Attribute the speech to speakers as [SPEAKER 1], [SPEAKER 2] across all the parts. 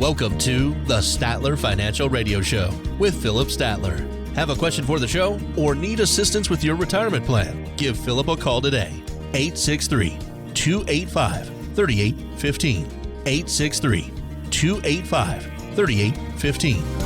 [SPEAKER 1] Welcome to the Statler Financial Radio Show with Phillip Statler. Have a question for the show or need assistance with your retirement plan? Give Phillip a call today. 863-285-3815. 863-285-3815.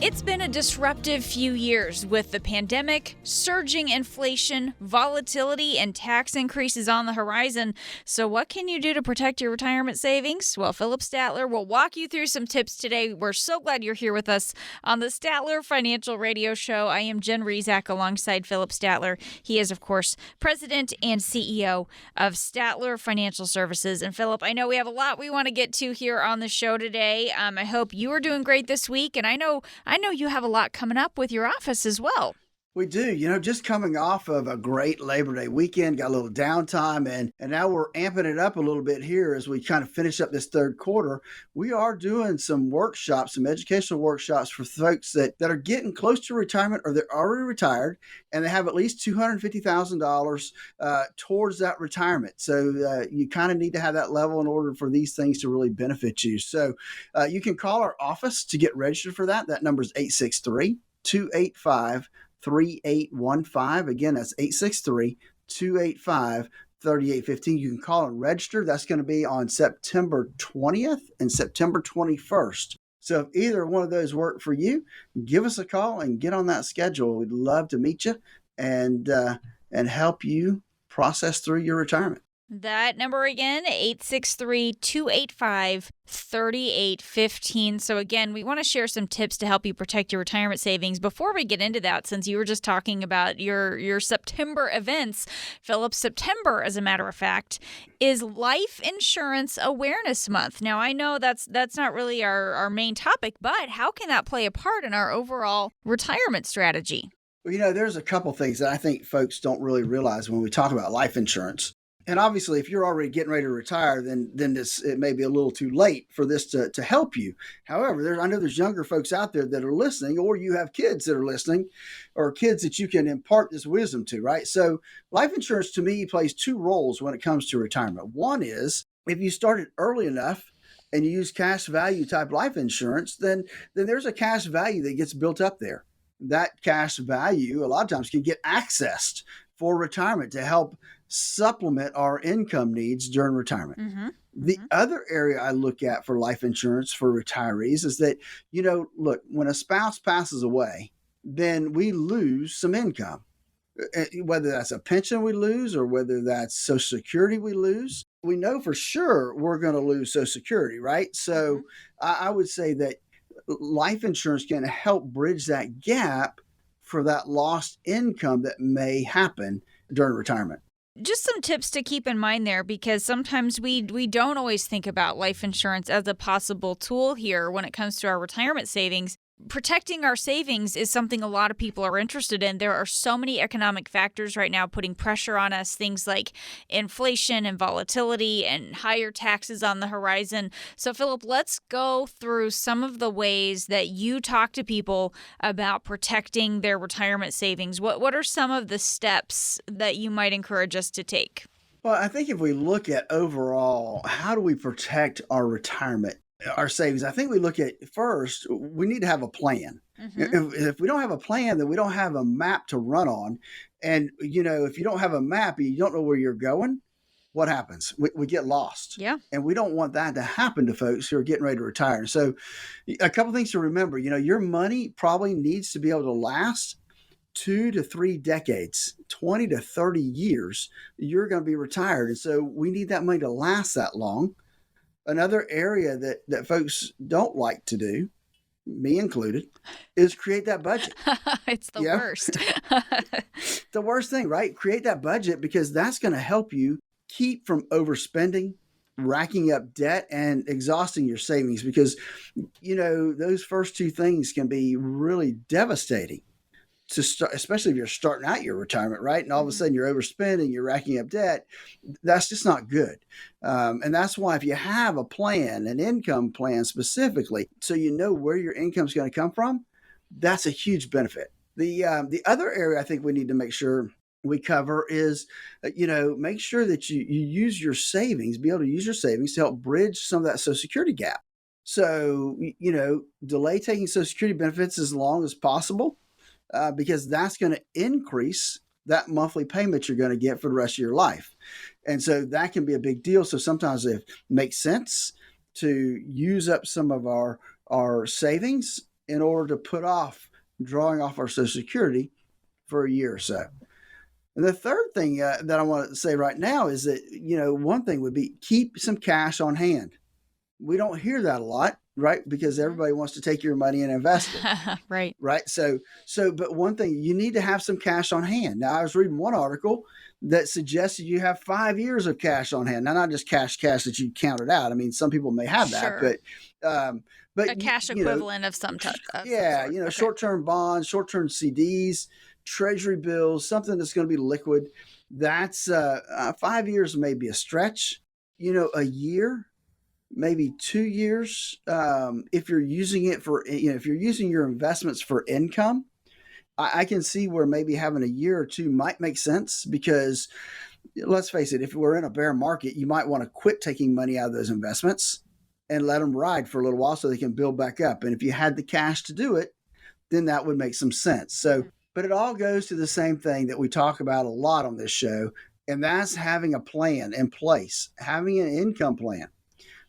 [SPEAKER 2] It's been a disruptive few years with the pandemic, surging inflation, volatility, and tax increases on the horizon. So what can you do to protect your retirement savings? Well, Phillip Statler will walk you through some tips today. We're so glad you're here with us on the Statler Financial Radio Show. I am Jen Rezac alongside Phillip Statler. He is, of course, President and CEO of Statler Financial Services. And Phillip, I know we have a lot we want to get to here on the show today. I hope you are doing great this week, and I know you have a lot coming up with your office as well.
[SPEAKER 3] We do. Just coming off of a great Labor Day weekend, got a little downtime, and now we're amping it up a little bit here as we kind of finish up this third quarter. We are doing some workshops, some educational workshops for folks that are getting close to retirement or they're already retired and they have at least $250,000 towards that retirement. So you kind of need to have that level in order for these things to really benefit you. So you can call our office to get registered for that. That number is 863-285-3815. Again, that's 863-285-3815. You can call and register. That's going to be on September 20th and September 21st. So if either one of those work for you, give us a call and get on that schedule. We'd love to meet you and help you process through your retirement.
[SPEAKER 2] That number again, 863-285-3815. So again, we want to share some tips to help you protect your retirement savings. Before we get into that, since you were just talking about your September events, Phillip, September, as a matter of fact, is Life Insurance Awareness Month. Now, I know that's not really our main topic, but how can that play a part in our overall retirement strategy?
[SPEAKER 3] Well, there's a couple things that I think folks don't really realize when we talk about life insurance. And obviously, if you're already getting ready to retire, then it may be a little too late for this to help you. However, I know there's younger folks out there that are listening, or you have kids that are listening, or kids that you can impart this wisdom to, right? So life insurance, to me, plays two roles when it comes to retirement. One is if you started early enough and you use cash value type life insurance, then there's a cash value that gets built up there. That cash value, a lot of times, can get accessed for retirement to help supplement our income needs during retirement. Mm-hmm. The other area I look at for life insurance for retirees is that, look, when a spouse passes away, then we lose some income, whether that's a pension we lose or whether that's Social Security we lose. We know for sure we're going to lose Social Security, right? So I would say that life insurance can help bridge that gap for that lost income that may happen during retirement.
[SPEAKER 2] Just some tips to keep in mind there, because sometimes we don't always think about life insurance as a possible tool here when it comes to our retirement savings. Protecting our savings is something a lot of people are interested in. There are so many economic factors right now putting pressure on us, things like inflation and volatility and higher taxes on the horizon. So, Phillip, let's go through some of the ways that you talk to people about protecting their retirement savings. What are some of the steps that you might encourage us to take?
[SPEAKER 3] Well, I think if we look at overall, how do we protect our retirement? Our savings, I think we look at first, we need to have a plan. Mm-hmm. If we don't have a plan, then we don't have a map to run on. And, if you don't have a map and you don't know where you're going, what happens? We get lost. Yeah. And we don't want that to happen to folks who are getting ready to retire. So a couple things to remember, your money probably needs to be able to last 2 to 3 decades, 20 to 30 years. You're going to be retired. And so we need that money to last that long. Another area that folks don't like to do, me included, is create that budget.
[SPEAKER 2] It's the worst.
[SPEAKER 3] The worst thing, right? Create that budget, because that's going to help you keep from overspending, racking up debt, and exhausting your savings, because, those first two things can be really devastating to start, especially if you're starting out your retirement, right? And all of a sudden you're overspending, you're racking up debt. That's just not good. And that's why if you have a plan, an income plan specifically, so you know where your income is going to come from, that's a huge benefit. The other area I think we need to make sure we cover is, make sure that you use your savings, be able to use your savings to help bridge some of that Social Security gap. So, delay taking Social Security benefits as long as possible because that's going to increase that monthly payment you're going to get for the rest of your life. And so that can be a big deal. So sometimes it makes sense to use up some of our savings in order to put off drawing off our Social Security for a year or so. And the third thing that I want to say right now is that, one thing would be keep some cash on hand. We don't hear that a lot, right? Because everybody wants to take your money and invest it.
[SPEAKER 2] Right.
[SPEAKER 3] Right. But one thing, you need to have some cash on hand. Now, I was reading one article that suggested you have 5 years of cash on hand. Now, not just cash that you counted out. I mean, some people may have that,
[SPEAKER 2] Sure.
[SPEAKER 3] but
[SPEAKER 2] a cash equivalent of some type.
[SPEAKER 3] Yeah.
[SPEAKER 2] Okay.
[SPEAKER 3] Short-term bonds, short-term CDs, treasury bills, something that's going to be liquid. That's 5 years may be a stretch, a year, maybe 2 years. If you're using it for, if you're using your investments for income, I can see where maybe having a year or two might make sense because let's face it, if we're in a bear market, you might want to quit taking money out of those investments and let them ride for a little while so they can build back up. And if you had the cash to do it, then that would make some sense. So, but it all goes to the same thing that we talk about a lot on this show, and that's having a plan in place, having an income plan.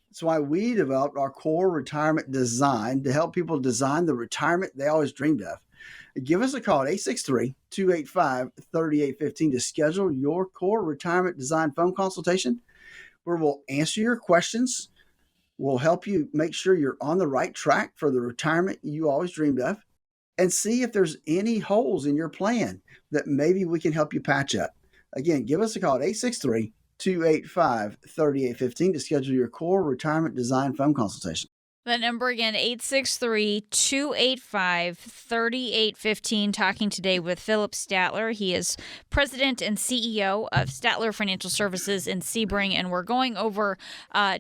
[SPEAKER 3] That's why we developed our core retirement design to help people design the retirement they always dreamed of. Give us a call at 863-285-3815 to schedule your core retirement design phone consultation where we'll answer your questions. We'll help you make sure you're on the right track for the retirement you always dreamed of and see if there's any holes in your plan that maybe we can help you patch up. Again, give us a call at 863-285-3815 to schedule your core retirement design phone consultation.
[SPEAKER 2] The number again, 863-285-3815. Talking today with Phillip Statler. He is president and CEO of Statler Financial Services in Sebring, and we're going over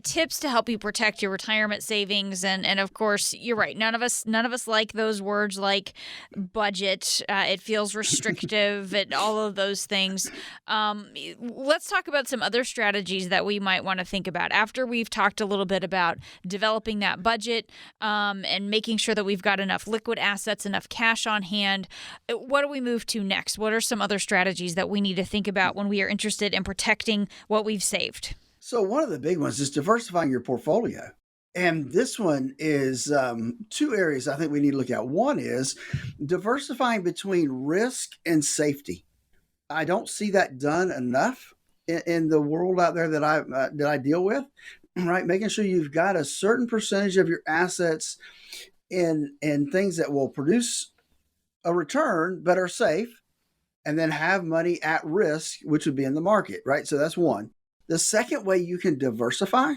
[SPEAKER 2] tips to help you protect your retirement savings. And of course, you're right. None of us like those words like budget. It feels restrictive and all of those things. Let's talk about some other strategies that we might want to think about after we've talked a little bit about developing that budget and making sure that we've got enough liquid assets, enough cash on hand. What do we move to next? What are some other strategies that we need to think about when we are interested in protecting what we've saved?
[SPEAKER 3] So one of the big ones is diversifying your portfolio. And this one is two areas I think we need to look at. One is diversifying between risk and safety. I don't see that done enough in the world out there that I deal with. Right, making sure you've got a certain percentage of your assets in things that will produce a return but are safe, and then have money at risk, which would be in the market, right? So that's one. The second way you can diversify,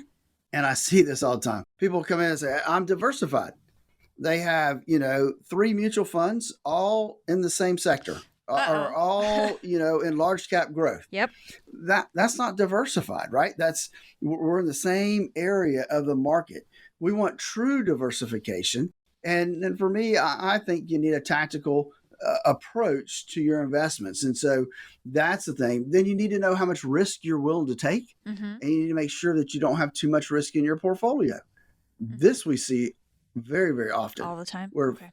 [SPEAKER 3] and I see this all the time, people come in and say, I'm diversified. They have, 3 mutual funds all in the same sector. Are all, in large cap growth.
[SPEAKER 2] Yep.
[SPEAKER 3] That's not diversified, right? We're in the same area of the market. We want true diversification. And for me, I think you need a tactical approach to your investments. And so that's the thing. Then you need to know how much risk you're willing to take. Mm-hmm. And you need to make sure that you don't have too much risk in your portfolio. Mm-hmm. This we see very, very often.
[SPEAKER 2] All the time?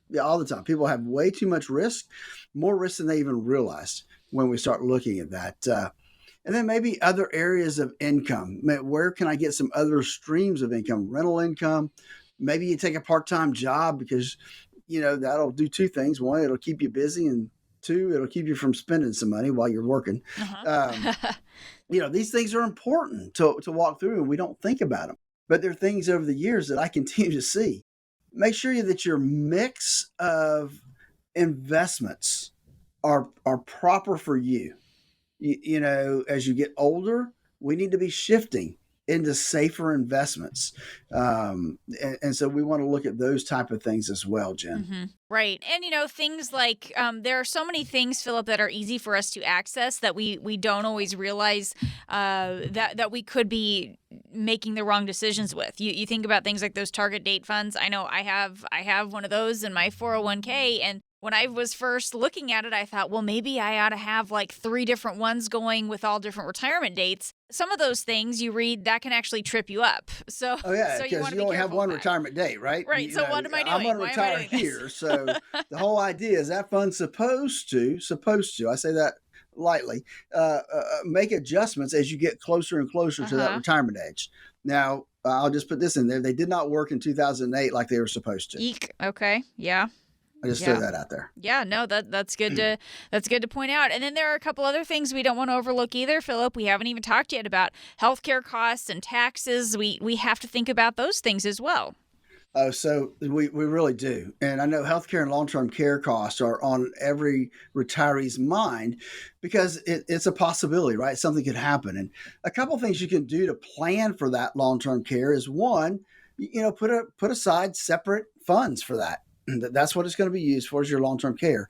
[SPEAKER 3] Yeah, all the time. People have way too much risk, more risk than they even realized when we start looking at that. And then maybe other areas of income. Where can I get some other streams of income? Rental income. Maybe you take a part-time job because, that'll do two things. One, it'll keep you busy. And two, it'll keep you from spending some money while you're working. Uh-huh. These things are important to walk through, and we don't think about them. But there are things over the years that I continue to see. Make sure that your mix of investments are proper for you. As you get older, we need to be shifting into safer investments. And so we want to look at those type of things as well, Jen.
[SPEAKER 2] Mm-hmm. Right. And, things like there are so many things, Phillip, that are easy for us to access that we don't always realize that we could be making the wrong decisions with. You think about things like those target date funds. I know I have one of those in my 401k, and When I was first looking at it, I thought, well, maybe I ought to have like 3 different ones going with all different retirement dates. Some of those things you read, that can actually trip you up. So,
[SPEAKER 3] because you only have one retirement date, right?
[SPEAKER 2] Right. So what am I doing?
[SPEAKER 3] I'm going to retire here. So the whole idea is that fund's supposed to, I say that lightly, make adjustments as you get closer and closer to that retirement age. Now, I'll just put this in there. They did not work in 2008 like they were supposed to.
[SPEAKER 2] Eek. Okay. Yeah.
[SPEAKER 3] I just threw that out there.
[SPEAKER 2] Yeah, no, that's good to point out. And then there are a couple other things we don't want to overlook either, Phillip. We haven't even talked yet about healthcare costs and taxes. We have to think about those things as well.
[SPEAKER 3] Oh, so we really do. And I know healthcare and long-term care costs are on every retiree's mind because it's a possibility, right? Something could happen. And a couple of things you can do to plan for that long-term care is one, put aside separate funds for that. That's what it's going to be used for, is your long-term care.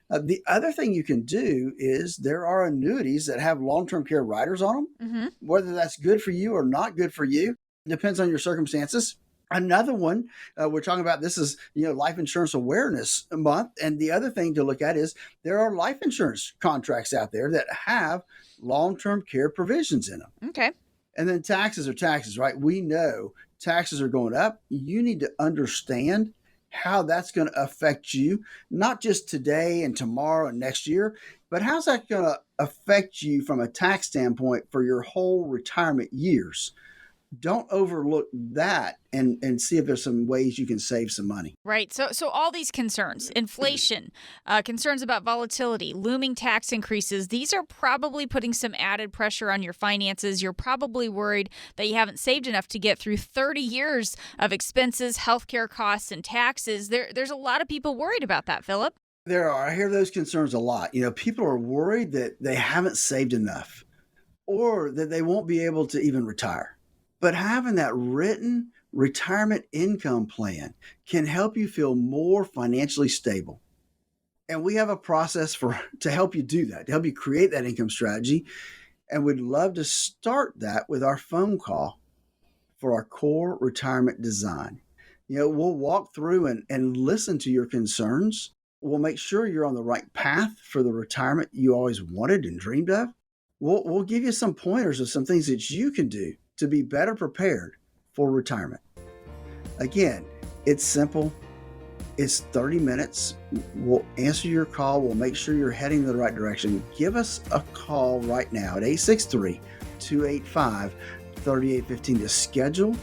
[SPEAKER 3] The other thing you can do is there are annuities that have long-term care riders on them. Whether that's good for you or not good for you depends on your circumstances. Another one we're talking about, this is Life Insurance Awareness Month, and the other thing to look at is there are life insurance contracts out there that have long-term care provisions in them.
[SPEAKER 2] Okay.
[SPEAKER 3] And then taxes are taxes, right? We know taxes are going up. You need to understand how that's going to affect you, not just today and tomorrow and next year, but how's that going to affect you from a tax standpoint for your whole retirement years? Don't overlook that and see if there's some ways you can save some money.
[SPEAKER 2] Right. So all these concerns, inflation, concerns about volatility, looming tax increases, these are probably putting some added pressure on your finances. You're probably worried that you haven't saved enough to get through 30 years of expenses, healthcare costs, and taxes. There's a lot of people worried about that, Phillip.
[SPEAKER 3] There are. I hear those concerns a lot. People are worried that they haven't saved enough or that they won't be able to even retire. But having that written retirement income plan can help you feel more financially stable. And we have a process to help you do that, to help you create that income strategy. And we'd love to start that with our phone call for our core retirement design. We'll walk through and listen to your concerns. We'll make sure you're on the right path for the retirement you always wanted and dreamed of. We'll give you some pointers of some things that you can do to be better prepared for retirement. Again, it's simple. It's 30 minutes. We'll answer your call. We'll make sure you're heading in the right direction. Give us a call right now at 863-285-3815 to schedule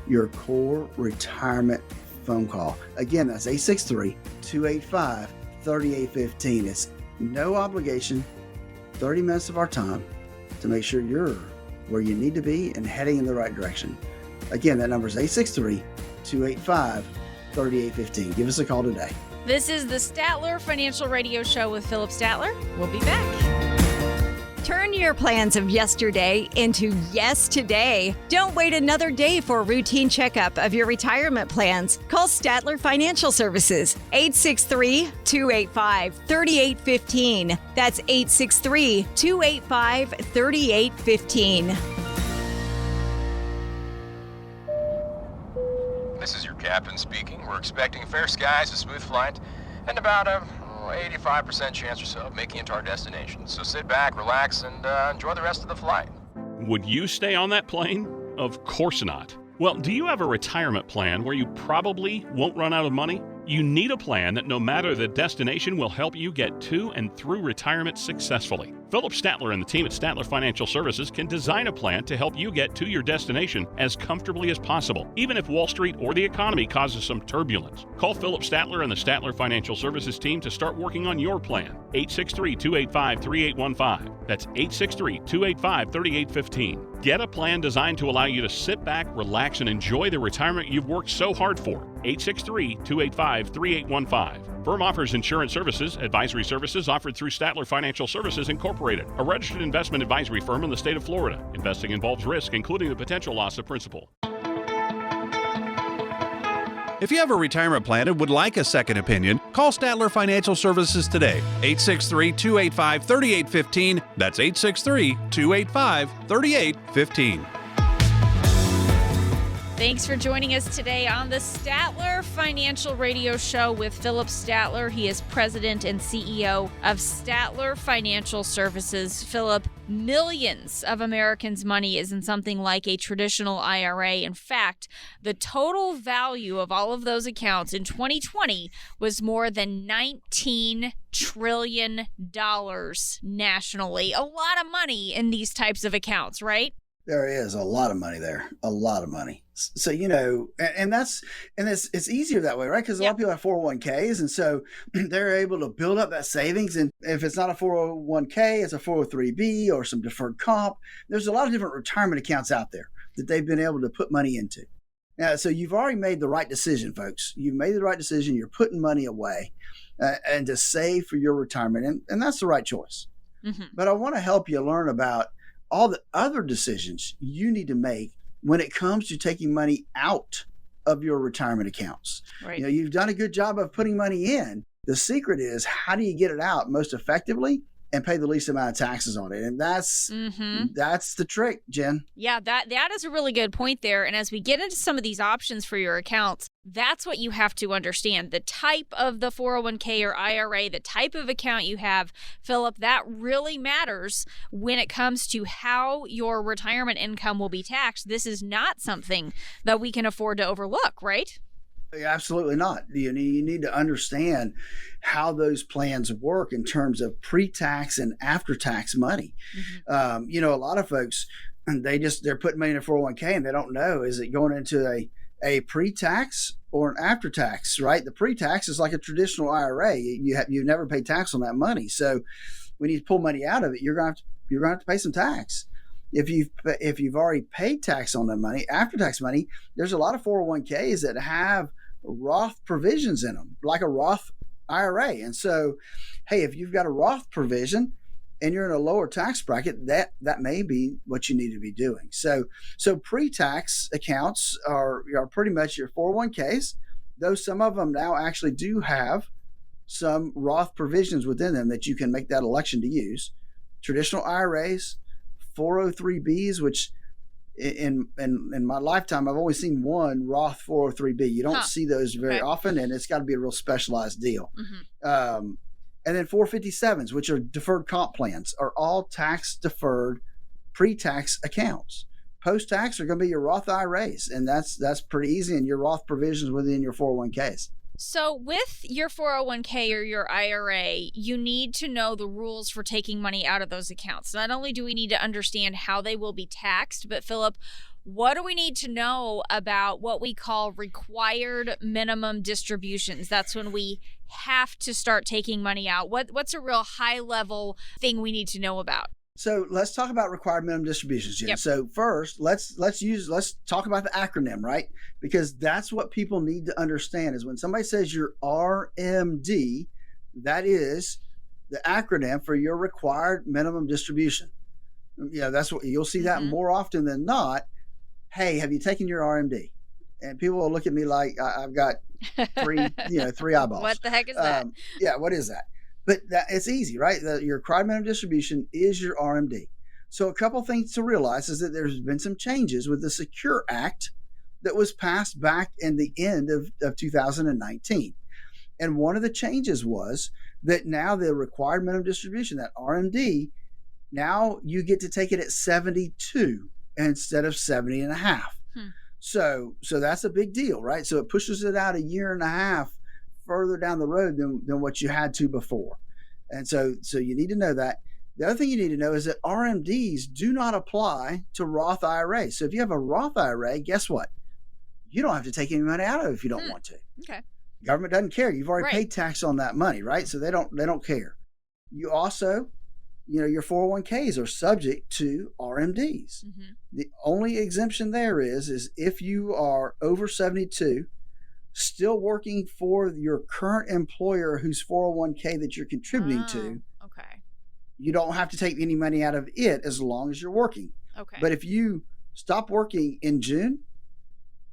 [SPEAKER 3] your core retirement phone call. Again, that's 863-285-3815. It's no obligation, 30 minutes of our time to make sure you're where you need to be and heading in the right direction. Again, that number is 863-285-3815. Give us a call today.
[SPEAKER 2] This is the Statler Financial Radio Show with Phillip Statler. We'll be back.
[SPEAKER 4] Turn your plans of yesterday into yes today. Don't wait another day for a routine checkup of your retirement plans. Call Statler Financial Services, 863-285-3815. That's 863-285-3815.
[SPEAKER 5] This is your captain speaking. We're expecting fair skies, a smooth flight, and about a 85% chance or so of making it to our destination. So sit back, relax, and enjoy the rest of the flight.
[SPEAKER 6] Would you stay on that plane? Of course not. Well, do you have a retirement plan where you probably won't run out of money? You need a plan that no matter the destination will help you get to and through retirement successfully. Phillip Statler and the team at Statler Financial Services can design a plan to help you get to your destination as comfortably as possible, even if Wall Street or the economy causes some turbulence. Call Phillip Statler and the Statler Financial Services team to start working on your plan. 863-285-3815. That's 863-285-3815. Get a plan designed to allow you to sit back, relax, and enjoy the retirement you've worked so hard for. 863-285-3815. Firm offers insurance services, advisory services offered through Statler Financial Services Incorporated, a registered investment advisory firm in the state of Florida. Investing involves risk, including the potential loss of principal.
[SPEAKER 7] If you have a retirement plan and would like a second opinion, call Statler Financial Services today. 863-285-3815. That's 863-285-3815.
[SPEAKER 2] Thanks for joining us today on the Statler Financial Radio Show with Phillip Statler. He is president and CEO of Statler Financial Services. Phillip, millions of Americans' money is in something like a traditional IRA. In fact, the total value of all of those accounts in 2020 was more than $19 trillion nationally. A lot of money in these types of accounts, right?
[SPEAKER 3] There is a lot of money there, a lot of money. So, it's easier that way, right? Because a lot of people have 401ks, and so they're able to build up that savings. And if it's not a 401k, it's a 403b or some deferred comp. There's a lot of different retirement accounts out there that they've been able to put money into. Now, so you've already made the right decision, folks. You've made the right decision. You're putting money away and to save for your retirement, and that's the right choice. Mm-hmm. But I want to help you learn about all the other decisions you need to make when it comes to taking money out of your retirement accounts.
[SPEAKER 2] Right.
[SPEAKER 3] You've done a good job of putting money in. The secret is, how do you get it out most effectively and pay the least amount of taxes on it? And that's the trick, Jen.
[SPEAKER 2] Yeah, that is a really good point there. And as we get into some of these options for your accounts, that's what you have to understand. The type of the 401k or IRA, the type of account you have, Phillip, that really matters when it comes to how your retirement income will be taxed. This is not something that we can afford to overlook, right?
[SPEAKER 3] Absolutely not. You need to understand how those plans work in terms of pre-tax and after-tax money. Mm-hmm. A lot of folks, they're putting money in a 401k and they don't know, is it going into a pre-tax or an after-tax, right? The pre-tax is like a traditional IRA. You've never paid tax on that money. So when you pull money out of it, you're going to have to pay some tax. If you've already paid tax on that money, after-tax money, there's a lot of 401ks that have Roth provisions in them, like a Roth IRA. And so, hey, if you've got a Roth provision and you're in a lower tax bracket, that may be what you need to be doing. So pre-tax accounts are pretty much your 401ks, though some of them now actually do have some Roth provisions within them that you can make that election to use. Traditional IRAs, 403bs, which in my lifetime, I've only seen one Roth 403b. You don't see those very often, and it's got to be a real specialized deal. Mm-hmm. And then 457s, which are deferred comp plans, are all tax deferred pre-tax accounts. Post-tax are going to be your Roth IRAs, and that's pretty easy, and your Roth provisions within your 401ks.
[SPEAKER 2] So with your 401k or your IRA, you need to know the rules for taking money out of those accounts. Not only do we need to understand how they will be taxed, but Phillip, what do we need to know about what we call required minimum distributions? That's when we have to start taking money out. What's a real high level thing we need to know about?
[SPEAKER 3] So let's talk about required minimum distributions, Jen.
[SPEAKER 2] Yep.
[SPEAKER 3] So first, let's talk about the acronym, right? Because that's what people need to understand is when somebody says your RMD, that is the acronym for your required minimum distribution. That's what you'll see that more often than not. Hey, have you taken your RMD? And people will look at me like I've got three eyeballs.
[SPEAKER 2] What the heck is that?
[SPEAKER 3] What is that? But it's easy, right? Your required minimum distribution is your RMD. So a couple things to realize is that there's been some changes with the Secure Act that was passed back in the end of 2019. And one of the changes was that now the required minimum distribution, that RMD, now you get to take it at 72 instead of 70 and a half. So that's a big deal, right? So it pushes it out a year and a half further down the road than what you had to before. And so you need to know that. The other thing you need to know is that RMDs do not apply to Roth IRAs. So if you have a Roth IRA, guess what? You don't have to take any money out of it if you don't want to.
[SPEAKER 2] Okay.
[SPEAKER 3] Government doesn't care. You've already paid tax on that money, right? So they don't care. You also, your 401ks are subject to RMDs. Mm-hmm. The only exemption there is if you are over 72, still working for your current employer whose 401k that you're contributing to.
[SPEAKER 2] Okay.
[SPEAKER 3] You don't have to take any money out of it as long as you're working.
[SPEAKER 2] Okay.
[SPEAKER 3] But if you stop working in June,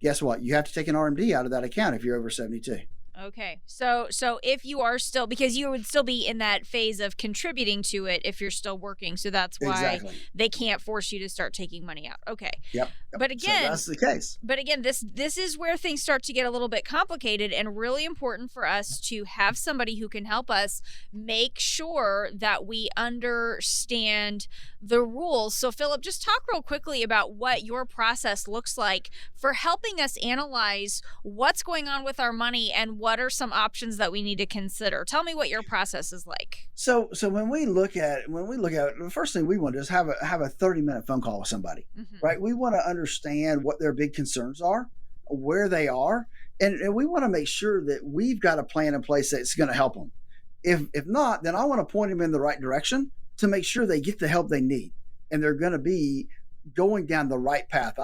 [SPEAKER 3] guess what? You have to take an RMD out of that account if you're over 72.
[SPEAKER 2] Okay. So if you are still, because you would still be in that phase of contributing to it if you're still working. So that's why
[SPEAKER 3] Exactly.
[SPEAKER 2] they can't force you to start taking money out. Okay.
[SPEAKER 3] Yep.
[SPEAKER 2] But again,
[SPEAKER 3] so that's the case.
[SPEAKER 2] But again, this is where things start to get a little bit complicated, and really important for us to have somebody who can help us make sure that we understand the rules. So Phillip, just talk real quickly about what your process looks like for helping us analyze what's going on with our money and what are some options that we need to consider. Tell me what your process is like.
[SPEAKER 3] So when we look at it, the first thing we want to do is have a 30-minute phone call with somebody, right? We want to understand what their big concerns are, where they are, and we want to make sure that we've got a plan in place that's going to help them. If not, then I want to point them in the right direction to make sure they get the help they need, and they're going to be going down the right path.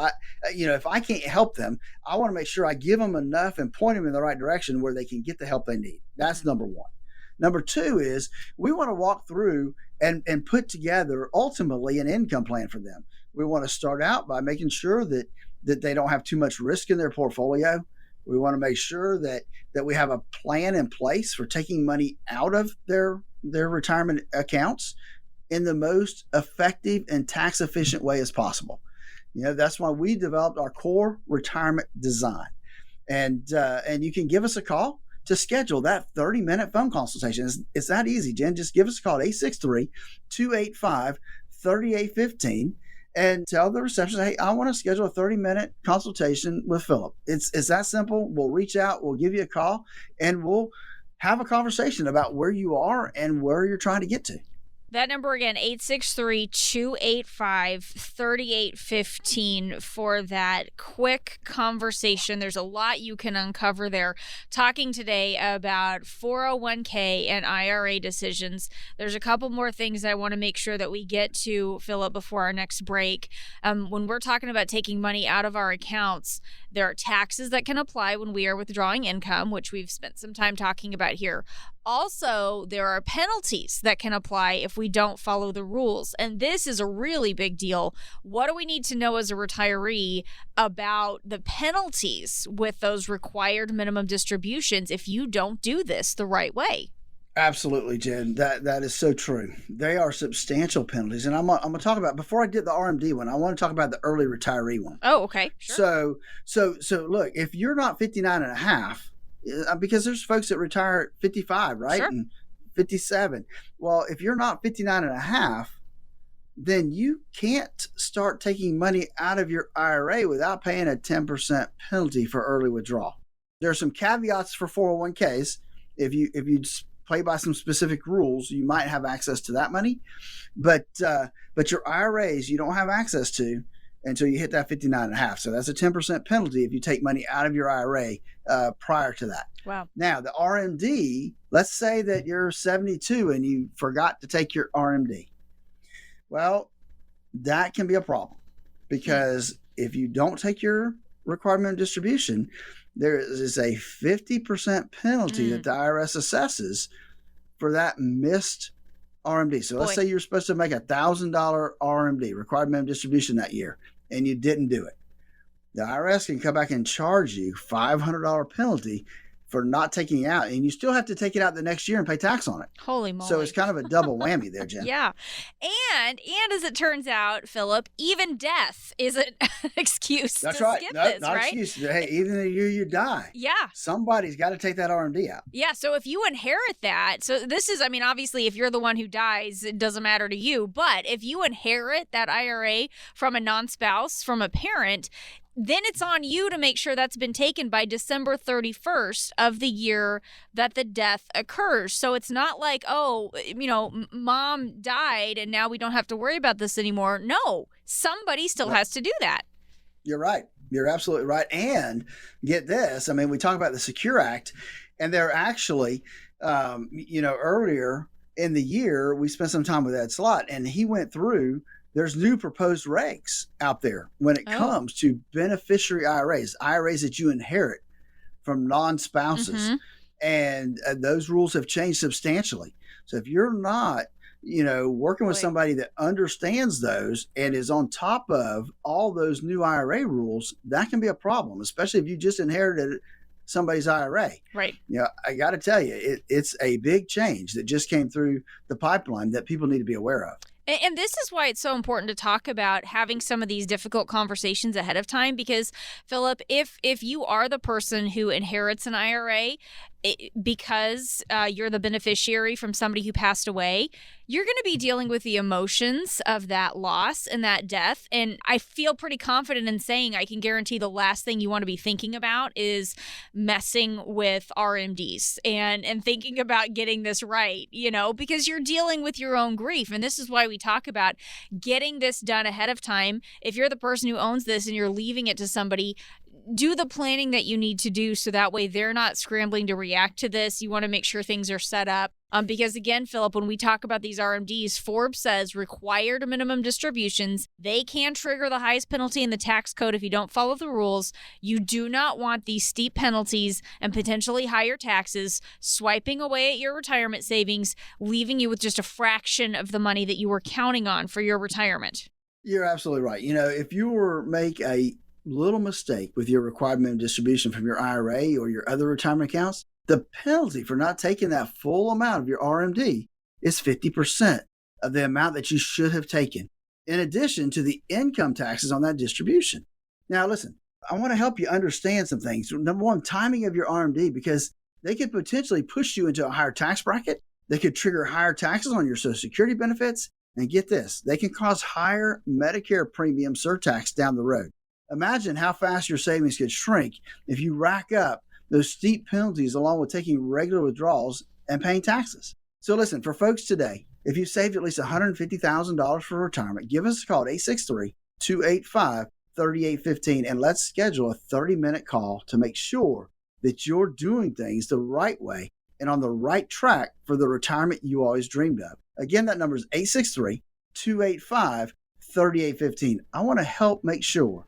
[SPEAKER 3] If I can't help them, I want to make sure I give them enough and point them in the right direction where they can get the help they need. That's number one. Number two is we want to walk through and put together ultimately an income plan for them. We want to start out by making sure that they don't have too much risk in their portfolio. We want to make sure that we have a plan in place for taking money out of their retirement accounts in the most effective and tax efficient way as possible. That's why we developed our core retirement design. And you can give us a call to schedule that 30-minute phone consultation. It's that easy, Jen. Just give us a call at 863-285-3815 and tell the receptionist, hey, I want to schedule a 30-minute consultation with Phillip. It's that simple. We'll reach out, we'll give you a call, and we'll have a conversation about where you are and where you're trying to get to.
[SPEAKER 2] That number again, 863-285-3815 for that quick conversation. There's a lot you can uncover there. Talking today about 401k and IRA decisions. There's a couple more things I want to make sure that we get to, Phillip, before our next break. When we're talking about taking money out of our accounts, there are taxes that can apply when we are withdrawing income, which we've spent some time talking about here. Also, there are penalties that can apply if we don't follow the rules. And this is a really big deal. What do we need to know as a retiree about the penalties with those required minimum distributions if you don't do this the right way?
[SPEAKER 3] Absolutely, Jen. That is so true. They are substantial penalties. And I'm going to talk about, before I did the RMD one, I want to talk about the early retiree one.
[SPEAKER 2] Oh, okay. Sure.
[SPEAKER 3] So look, if you're not 59 and a half, because there's folks that retire at 55, right?
[SPEAKER 2] Sure.
[SPEAKER 3] And 57. Well, if you're not 59 and a half, then you can't start taking money out of your IRA without paying a 10% penalty for early withdrawal. There are some caveats for 401ks. If you play by some specific rules, you might have access to that money, but your IRAs you don't have access to until you hit that 59 and a half. So that's a 10% penalty if you take money out of your IRA prior to that.
[SPEAKER 2] Wow.
[SPEAKER 3] Now, the RMD, let's say that you're 72 and you forgot to take your RMD. Well, that can be a problem because if you don't take your required minimum distribution, there is a 50% penalty that the IRS assesses for that missed RMD. So let's say you're supposed to make $1,000 RMD, required minimum distribution, that year, and you didn't do it. The IRS can come back and charge you $500 penalty for not taking it out, and you still have to take it out the next year and pay tax on it.
[SPEAKER 2] Holy moly.
[SPEAKER 3] So it's kind of a double whammy there, Jen.
[SPEAKER 2] Yeah. And as it turns out, Phillip, even death is an excuse
[SPEAKER 3] That's
[SPEAKER 2] to
[SPEAKER 3] right.
[SPEAKER 2] skip
[SPEAKER 3] No,
[SPEAKER 2] this,
[SPEAKER 3] not
[SPEAKER 2] right?
[SPEAKER 3] excuse. Hey, even the year you die,
[SPEAKER 2] Yeah.
[SPEAKER 3] somebody's got to take that RMD out.
[SPEAKER 2] Yeah, so if you inherit that, so this is, obviously, if you're the one who dies, it doesn't matter to you, but if you inherit that IRA from a non-spouse, from a parent, then it's on you to make sure that's been taken by December 31st of the year that the death occurs. So it's not like, mom died and now we don't have to worry about this anymore. No, somebody still has to do that.
[SPEAKER 3] You're right. You're absolutely right. And get this, we talk about the Secure Act, and they're actually, earlier in the year, we spent some time with Ed Slott, and he went through, there's new proposed regs out there when it comes to beneficiary IRAs that you inherit from non-spouses. Mm-hmm. And those rules have changed substantially. So if you're not, working with somebody that understands those and is on top of all those new IRA rules, that can be a problem, especially if you just inherited somebody's IRA.
[SPEAKER 2] Right.
[SPEAKER 3] I got to tell you, it's a big change that just came through the pipeline that people need to be aware of.
[SPEAKER 2] And this is why it's so important to talk about having some of these difficult conversations ahead of time, because, Phillip, if you are the person who inherits an IRA because you're the beneficiary from somebody who passed away, you're going to be dealing with the emotions of that loss and that death. And I feel pretty confident in saying I can guarantee the last thing you want to be thinking about is messing with RMDs and thinking about getting this right, because you're dealing with your own grief. And this is why we talk about getting this done ahead of time. If you're the person who owns this and you're leaving it to somebody, do the planning that you need to do so that way they're not scrambling to react to this. You want to make sure things are set up. Because again, Phillip, when we talk about these RMDs, Forbes says required minimum distributions, they can trigger the highest penalty in the tax code if you don't follow the rules. You do not want these steep penalties and potentially higher taxes swiping away at your retirement savings, leaving you with just a fraction of the money that you were counting on for your retirement.
[SPEAKER 3] You're absolutely right. If you make a little mistake with your required minimum distribution from your IRA or your other retirement accounts, the penalty for not taking that full amount of your RMD is 50% of the amount that you should have taken, in addition to the income taxes on that distribution. Now, listen, I want to help you understand some things. Number one, timing of your RMD, because they could potentially push you into a higher tax bracket. They could trigger higher taxes on your Social Security benefits. And get this, they can cause higher Medicare premium surtax down the road. Imagine how fast your savings could shrink if you rack up those steep penalties along with taking regular withdrawals and paying taxes. So listen, for folks today, if you've saved at least $150,000 for retirement, give us a call at 863-285-3815 and let's schedule a 30-minute call to make sure that you're doing things the right way and on the right track for the retirement you always dreamed of. Again, that number is 863-285-3815. I want to help make sure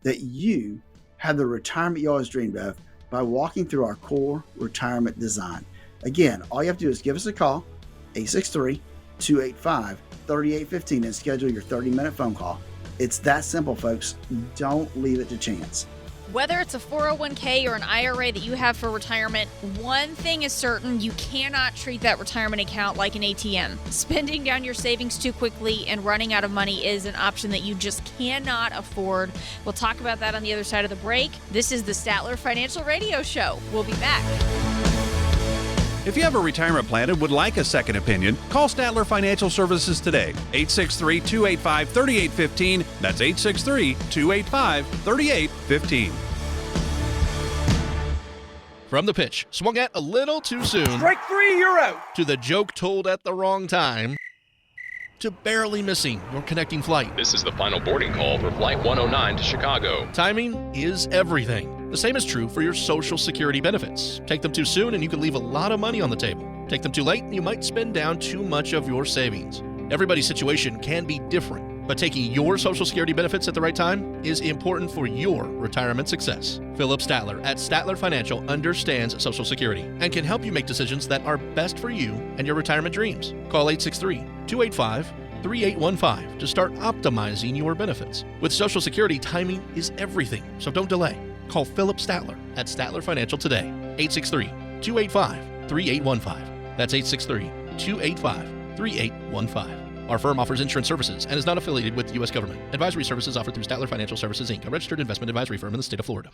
[SPEAKER 3] that you have the retirement you always dreamed of by walking through our core retirement design. Again, all you have to do is give us a call, 863-285-3815, and schedule your 30-minute phone call. It's that simple, folks. Don't leave it to chance.
[SPEAKER 2] Whether it's a 401k or an IRA that you have for retirement, one thing is certain: you cannot treat that retirement account like an ATM. Spending down your savings too quickly and running out of money is an option that you just cannot afford. We'll talk about that on the other side of the break. This is the Statler Financial Radio Show. We'll be back.
[SPEAKER 7] If you have a retirement plan and would like a second opinion, call Statler Financial Services today. 863-285-3815. That's 863-285-3815.
[SPEAKER 1] From the pitch, swung at a little too soon.
[SPEAKER 8] Strike three, you're out.
[SPEAKER 1] To the joke told at the wrong time. To barely missing your connecting flight.
[SPEAKER 5] This is the final boarding call for Flight 109 to Chicago.
[SPEAKER 1] Timing is everything. The same is true for your Social Security benefits. Take them too soon and you can leave a lot of money on the table. Take them too late and you might spend down too much of your savings. Everybody's situation can be different, but taking your Social Security benefits at the right time is important for your retirement success. Phillip Statler at Statler Financial understands Social Security and can help you make decisions that are best for you and your retirement dreams. Call 863-285-3815 to start optimizing your benefits. With Social Security, timing is everything, so don't delay. Call Phillip Statler at Statler Financial today, 863-285-3815. That's 863-285-3815. Our firm offers insurance services and is not affiliated with the U.S. government. Advisory services offered through Statler Financial Services, Inc., a registered investment advisory firm in the state of Florida.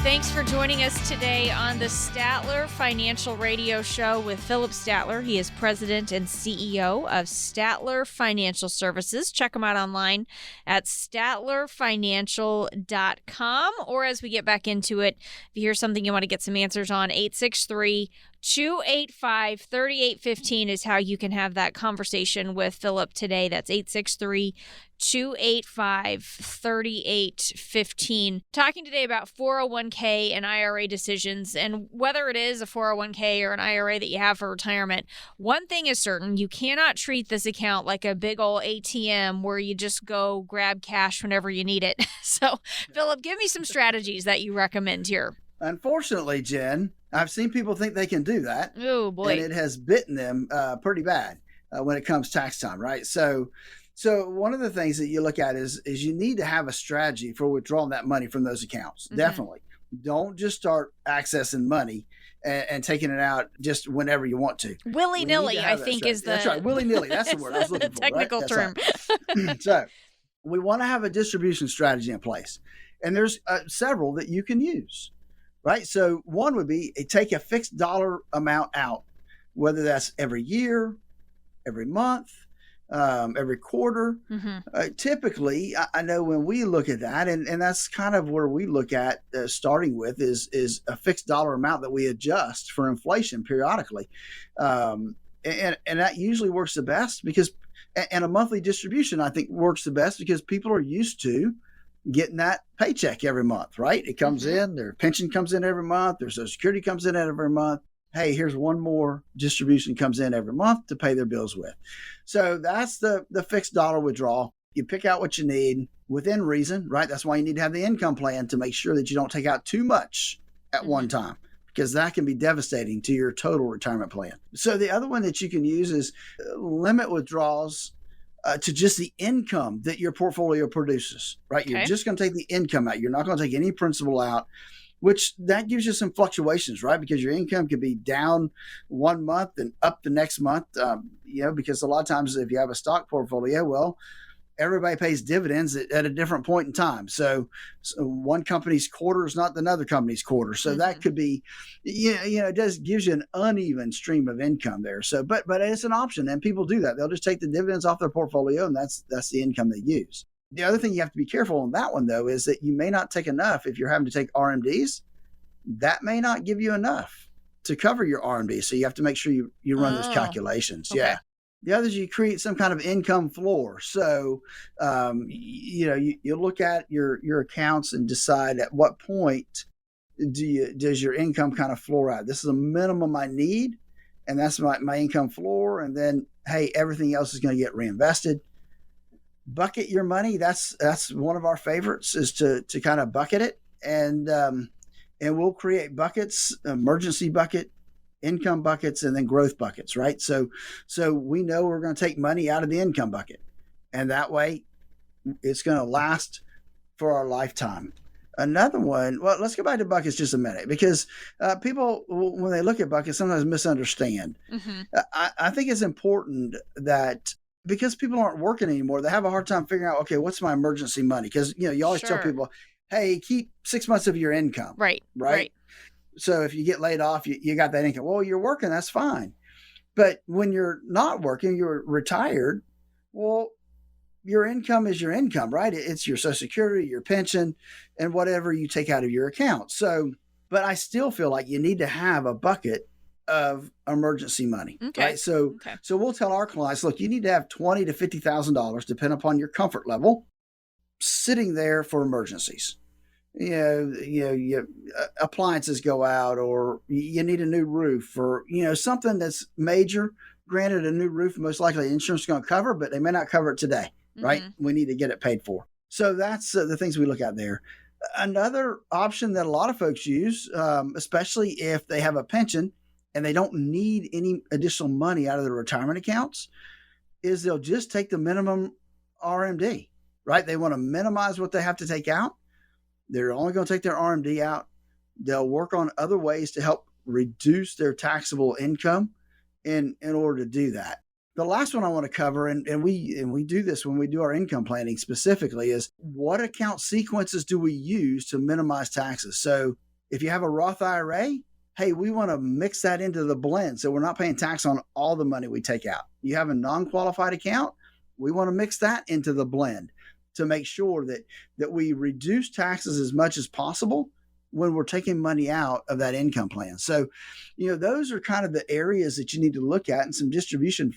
[SPEAKER 2] Thanks for joining us today on the Statler Financial Radio Show with Phillip Statler. He is president and CEO of Statler Financial Services. Check him out online at StatlerFinancial.com. Or as we get back into it, if you hear something you want to get some answers on, 863-285-3815 is how you can have that conversation with Phillip today. That's 863-285-3815. Talking today about 401k and IRA decisions, and whether it is a 401k or an IRA that you have for retirement, one thing is certain: you cannot treat this account like a big old ATM where you just go grab cash whenever you need it. So, Phillip, give me some strategies that you recommend here.
[SPEAKER 3] Unfortunately, Jen, I've seen people think they can do that.
[SPEAKER 2] Oh, boy.
[SPEAKER 3] And it has bitten them pretty bad when it comes tax time, right? So So one of the things that you look at is you need to have a strategy for withdrawing that money from those accounts. Mm-hmm. Definitely. Don't just start accessing money and taking it out just whenever you want to.
[SPEAKER 2] Willy-nilly, I think, is the...
[SPEAKER 3] That's right. Willy-nilly. That's the word I was looking for.
[SPEAKER 2] Technical term.
[SPEAKER 3] Right? So we want to have a distribution strategy in place. And there's several that you can use, right? So one would be take a fixed dollar amount out, whether that's every year, every month, every quarter. Mm-hmm. Typically, I know when we look at that, and that's kind of where we look at starting with is a fixed dollar amount that we adjust for inflation periodically. And that usually works the best because, and a monthly distribution, I think works the best because people are used to getting that paycheck every month, right? It comes in, their pension comes in every month, their Social Security comes in every month. Hey, here's one more distribution comes in every month to pay their bills with. So that's the fixed dollar withdrawal. You pick out what you need within reason, right? That's why you need to have the income plan to make sure that you don't take out too much at one time, because that can be devastating to your total retirement plan. So the other one that you can use is limit withdrawals to just the income that your portfolio produces, right? Okay. You're just going to take the income out. You're not going to take any principal out, which that gives you some fluctuations, right? Because your income could be down one month and up the next month, because a lot of times if you have a stock portfolio, well, everybody pays dividends at a different point in time. So one company's quarter is not another company's quarter. So that could be, it just gives you an uneven stream of income there. So, but it's an option, and people do that. They'll just take the dividends off their portfolio, and that's the income they use. The other thing you have to be careful on that one, though, is that you may not take enough. If you're having to take RMDs, that may not give you enough to cover your RMD. So you have to make sure you run those calculations. Okay. Yeah. The other is you create some kind of income floor. So, you look at your accounts and decide at what point does your income kind of floor out. This is a minimum I need, and that's my income floor. And then, hey, everything else is going to get reinvested. Bucket your money. That's one of our favorites, is to kind of bucket it, and we'll create buckets: emergency bucket, income buckets, and then growth buckets, right? So we know we're going to take money out of the income bucket, and that way it's going to last for our lifetime. Another one, well, let's go back to buckets just a minute, because people, when they look at buckets, sometimes misunderstand. I think it's important that, because people aren't working anymore, they have a hard time figuring out, okay, what's my emergency money? Because, you always tell people, hey, keep 6 months of your income. Right. So if you get laid off, you got that income. Well, you're working, that's fine. But when you're not working, you're retired, well, your income is your income, right? It's your Social Security, your pension, and whatever you take out of your account. So, but I still feel like you need to have a bucket of emergency money, right? So we'll tell our clients, look, you need to have $20,000 to $50,000, depending upon your comfort level, sitting there for emergencies. Appliances go out, or you need a new roof, or something that's major. Granted, a new roof, most likely insurance is going to cover, but they may not cover it today, right? We need to get it paid for. So that's the things we look at there. Another option that a lot of folks use, especially if they have a pension and they don't need any additional money out of their retirement accounts, is they'll just take the minimum RMD, right? They want to minimize what they have to take out. They're only going to take their RMD out. They'll work on other ways to help reduce their taxable income in order to do that. The last one I want to cover, and we do this when we do our income planning specifically, is what account sequences do we use to minimize taxes? So if you have a Roth IRA, hey, we want to mix that into the blend so we're not paying tax on all the money we take out. You have a non-qualified account, we want to mix that into the blend to make sure that we reduce taxes as much as possible when we're taking money out of that income plan. So, those are kind of the areas that you need to look at, and some distribution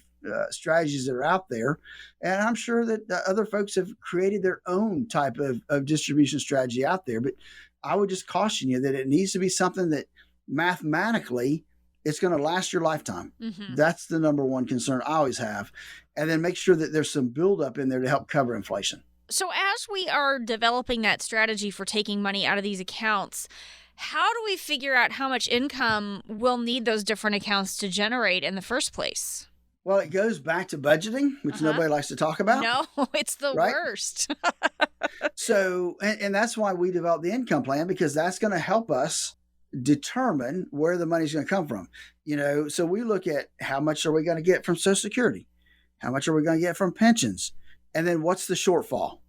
[SPEAKER 3] strategies that are out there. And I'm sure that other folks have created their own type of distribution strategy out there. But I would just caution you that it needs to be something that mathematically it's going to last your lifetime. That's the number one concern I always have. And then make sure that there's some buildup in there to help cover inflation.
[SPEAKER 2] So as we are developing that strategy for taking money out of these accounts, how do we figure out how much income we'll need those different accounts to generate in the first place?
[SPEAKER 3] Well, it goes back to budgeting, which nobody likes to talk about.
[SPEAKER 2] No, it's the
[SPEAKER 3] right?
[SPEAKER 2] worst.
[SPEAKER 3] So, and that's why we developed the income plan, because that's going to help us determine where the money's going to come from. So we look at how much are we going to get from Social Security? How much are we going to get from pensions? And then what's the shortfall?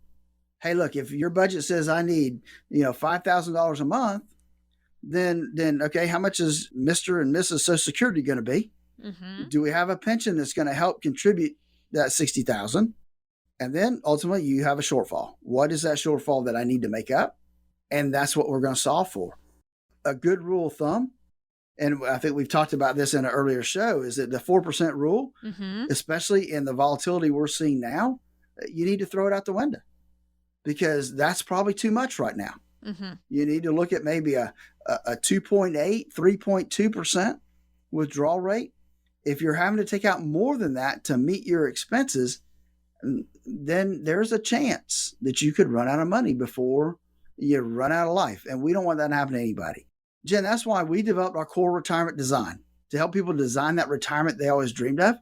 [SPEAKER 3] Hey, look, if your budget says I need, $5,000 a month, then okay, how much is Mr. and Mrs. Social Security going to be?
[SPEAKER 2] Mm-hmm.
[SPEAKER 3] Do we have a pension that's going to help contribute that $60,000? And then ultimately you have a shortfall. What is that shortfall that I need to make up? And that's what we're going to solve for. A good rule of thumb, and I think we've talked about this in an earlier show, is that the 4% rule, especially in the volatility we're seeing now, you need to throw it out the window, because that's probably too much right now. You need to look at maybe a 2.8, 3.2% withdrawal rate. If you're having to take out more than that to meet your expenses, then there's a chance that you could run out of money before you run out of life. And we don't want that to happen to anybody. Jen, that's why we developed our core retirement design, to help people design that retirement they always dreamed of.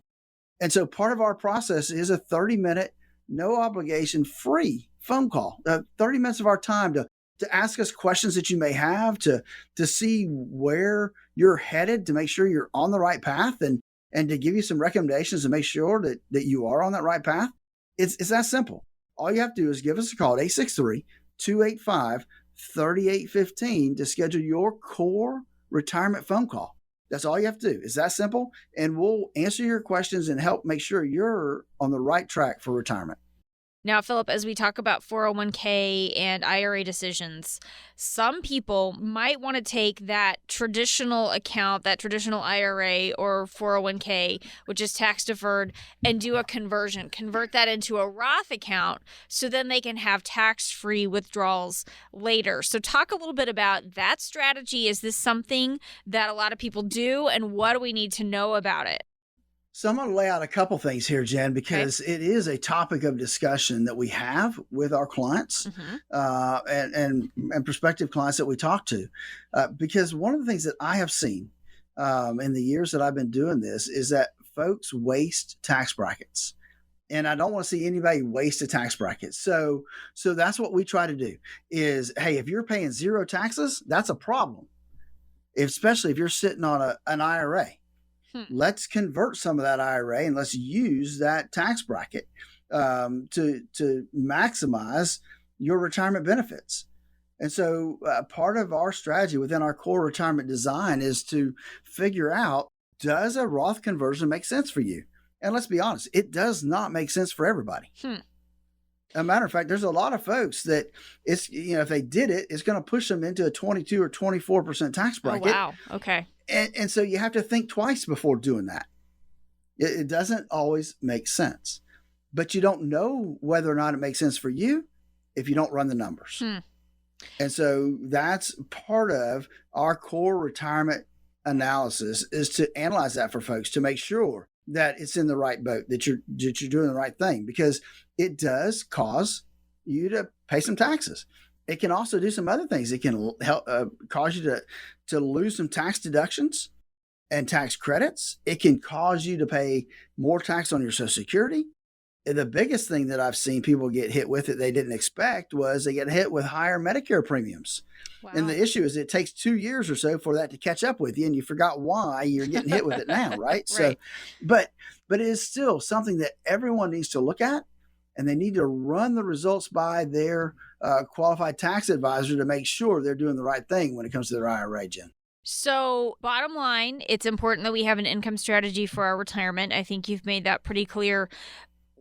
[SPEAKER 3] And so part of our process is a 30-minute, no obligation, free phone call, 30 minutes of our time to ask us questions that you may have, to see where you're headed, to make sure you're on the right path, and to give you some recommendations to make sure that you are on that right path. It's that simple. All you have to do is give us a call at 863-285-3815 to schedule your core retirement phone call. That's all you have to do. It's that simple. And we'll answer your questions and help make sure you're on the right track for retirement.
[SPEAKER 2] Now, Phillip, as we talk about 401k and IRA decisions, some people might want to take that traditional account, that traditional IRA or 401k, which is tax deferred, and do a conversion, convert that into a Roth account, so then they can have tax-free withdrawals later. So talk a little bit about that strategy. Is this something that a lot of people do, and what do we need to know about it?
[SPEAKER 3] So I'm going to lay out a couple things here, Jen, because it is a topic of discussion that we have with our clients and prospective clients that we talk to. Because one of the things that I have seen in the years that I've been doing this is that folks waste tax brackets. And I don't want to see anybody waste a tax bracket. So that's what we try to do is, hey, if you're paying zero taxes, that's a problem, especially if you're sitting on an IRA. Let's convert some of that IRA and let's use that tax bracket to maximize your retirement benefits. And so part of our strategy within our core retirement design is to figure out, does a Roth conversion make sense for you? And let's be honest, it does not make sense for everybody. A matter of fact, there's a lot of folks that it's, if they did it, it's going to push them into a 22 or 24% tax bracket.
[SPEAKER 2] Oh, wow. Okay.
[SPEAKER 3] And so you have to think twice before doing that. It doesn't always make sense, but you don't know whether or not it makes sense for you if you don't run the numbers. And so that's part of our core retirement analysis, is to analyze that for folks to make sure that it's in the right boat, that you're doing the right thing, because it does cause you to pay some taxes. It can also do some other things. It can help cause you to lose some tax deductions and tax credits. It can cause you to pay more tax on your Social Security. And the biggest thing that I've seen people get hit with that they didn't expect was they get hit with higher Medicare premiums. Wow. And the issue is it takes 2 years or so for that to catch up with you, and you forgot why you're getting hit with it now, right? Right. So, but it is still something that everyone needs to look at, and they need to run the results by their qualified tax advisor to make sure they're doing the right thing when it comes to their IRA, Jen.
[SPEAKER 2] So bottom line, it's important that we have an income strategy for our retirement. I think you've made that pretty clear.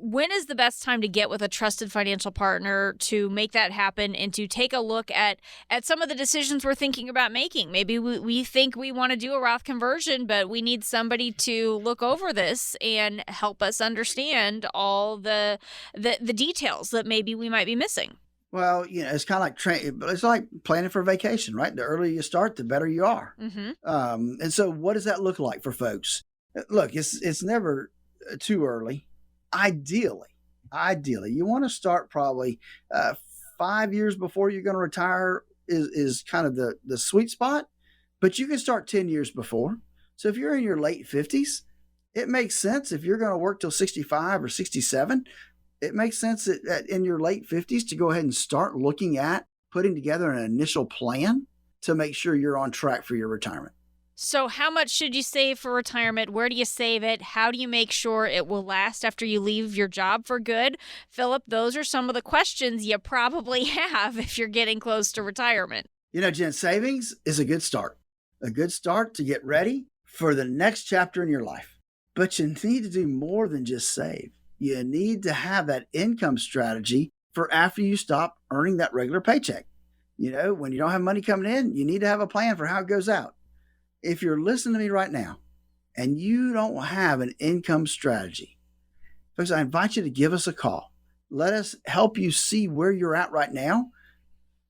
[SPEAKER 2] When is the best time to get with a trusted financial partner to make that happen and to take a look at some of the decisions we're thinking about making? Maybe we think we want to do a Roth conversion, but we need somebody to look over this and help us understand all the details that maybe we might be missing.
[SPEAKER 3] Well, it's kind of like it's like planning for vacation, right? The earlier you start, the better you are. And so what does that look like for folks? Look, it's never too early. Ideally, you want to start probably 5 years before you're going to retire is kind of the sweet spot, but you can start 10 years before. So if you're in your late 50s, It makes sense if you're going to work till 65 or 67. It makes sense that in your late 50s to go ahead and start looking at putting together an initial plan to make sure you're on track for your retirement.
[SPEAKER 2] So how much should you save for retirement? Where do you save it? How do you make sure it will last after you leave your job for good? Phillip, those are some of the questions you probably have if you're getting close to retirement.
[SPEAKER 3] Jen, savings is a good start to get ready for the next chapter in your life. But you need to do more than just save. You need to have that income strategy for after you stop earning that regular paycheck. When you don't have money coming in, you need to have a plan for how it goes out. If you're listening to me right now and you don't have an income strategy, folks, I invite you to give us a call. Let us help you see where you're at right now.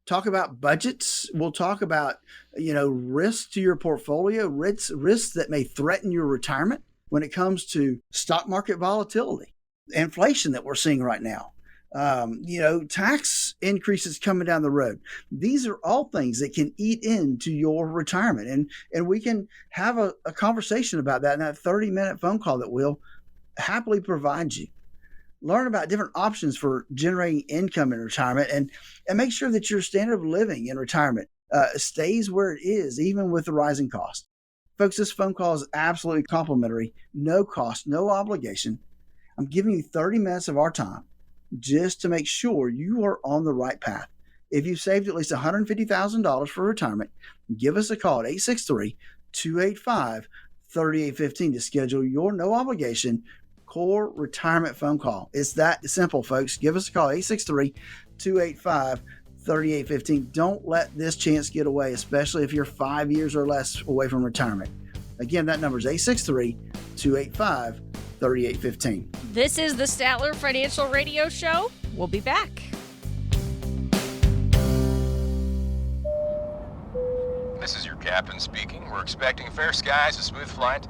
[SPEAKER 3] Talk about budgets. We'll talk about, risks to your portfolio, risks that may threaten your retirement when it comes to stock market volatility, inflation that we're seeing right now. Tax increases coming down the road. These are all things that can eat into your retirement. And we can have a conversation about that in that 30-minute phone call that we'll happily provide you. Learn about different options for generating income in retirement and make sure that your standard of living in retirement stays where it is, even with the rising cost. Folks, this phone call is absolutely complimentary, no cost, no obligation. I'm giving you 30 minutes of our time just to make sure you are on the right path. If you've saved at least $150,000 for retirement, give us a call at 863-285-3815 to schedule your no obligation core retirement phone call. It's that simple, folks. Give us a call, 863-285-3815. Don't let this chance get away, especially if you're 5 years or less away from retirement. Again, that number is 863-285-3815.
[SPEAKER 2] This is the Statler Financial Radio Show. We'll be back.
[SPEAKER 5] This is your captain speaking. We're expecting fair skies, a smooth flight,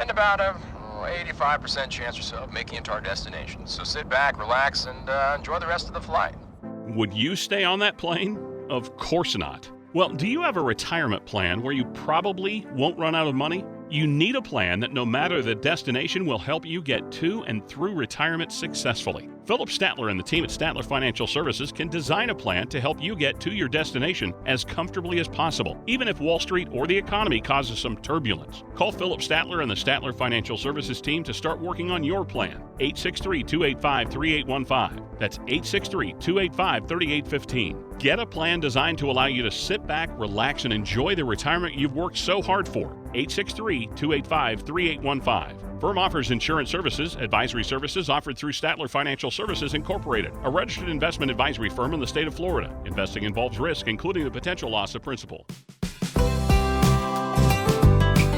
[SPEAKER 5] and about a 85% chance or so of making it to our destination. So sit back, relax, and enjoy the rest of the flight.
[SPEAKER 6] Would you stay on that plane? Of course not. Well, do you have a retirement plan where you probably won't run out of money? You need a plan that no matter the destination will help you get to and through retirement successfully. Phillip Statler and the team at Statler Financial Services can design a plan to help you get to your destination as comfortably as possible, even if Wall Street or the economy causes some turbulence. Call Phillip Statler and the Statler Financial Services team to start working on your plan. 863-285-3815. That's 863-285-3815. Get a plan designed to allow you to sit back, relax, and enjoy the retirement you've worked so hard for. 863-285-3815. Firm offers insurance services, advisory services offered through Statler Financial Services Incorporated, a registered investment advisory firm in the state of Florida. Investing involves risk, including the potential loss of principal.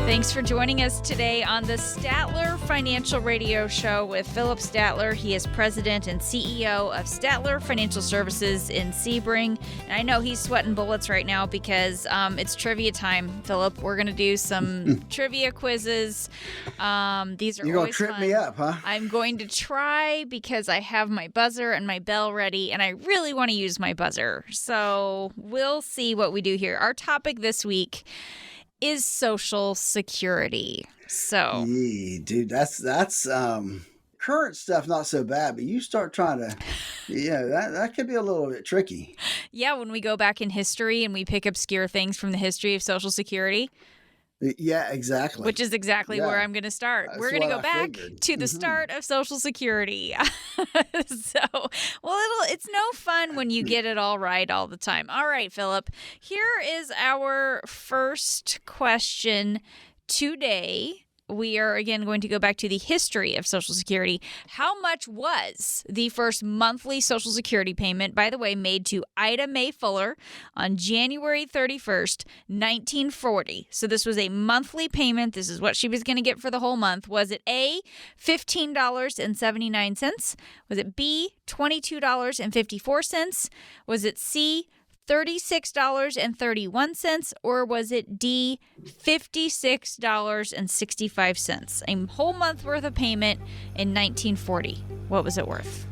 [SPEAKER 2] Thanks for joining us today on the Statler Financial Radio Show with Phillip Statler. He is president and CEO of Statler Financial Services in Sebring. And I know he's sweating bullets right now because it's trivia time, Phillip. We're going to do some trivia quizzes. These are
[SPEAKER 3] You're going to trip
[SPEAKER 2] fun.
[SPEAKER 3] me up, huh?
[SPEAKER 2] I'm going to try because I have my buzzer and my bell ready, and I really want to use my buzzer. So we'll see what we do here. Our topic this week is Social Security. So,
[SPEAKER 3] dude, that's current stuff not so bad, but you start trying to, that could be a little bit tricky.
[SPEAKER 2] Yeah, when we go back in history and we pick obscure things from the history of Social Security.
[SPEAKER 3] Yeah, exactly.
[SPEAKER 2] Which is exactly where I'm going to start. We're going to go back to the start of Social Security. It's no fun when you get it all right all the time. All right, Phillip, here is our first question today. We are, again, going to go back to the history of Social Security. How much was the first monthly Social Security payment, by the way, made to Ida Mae Fuller on January 31st, 1940? So this was a monthly payment. This is what she was going to get for the whole month. Was it A, $15.79? Was it B, $22.54? Was it C, $36.31, or was it D, $56.65? A whole month worth of payment in 1940. What was it worth?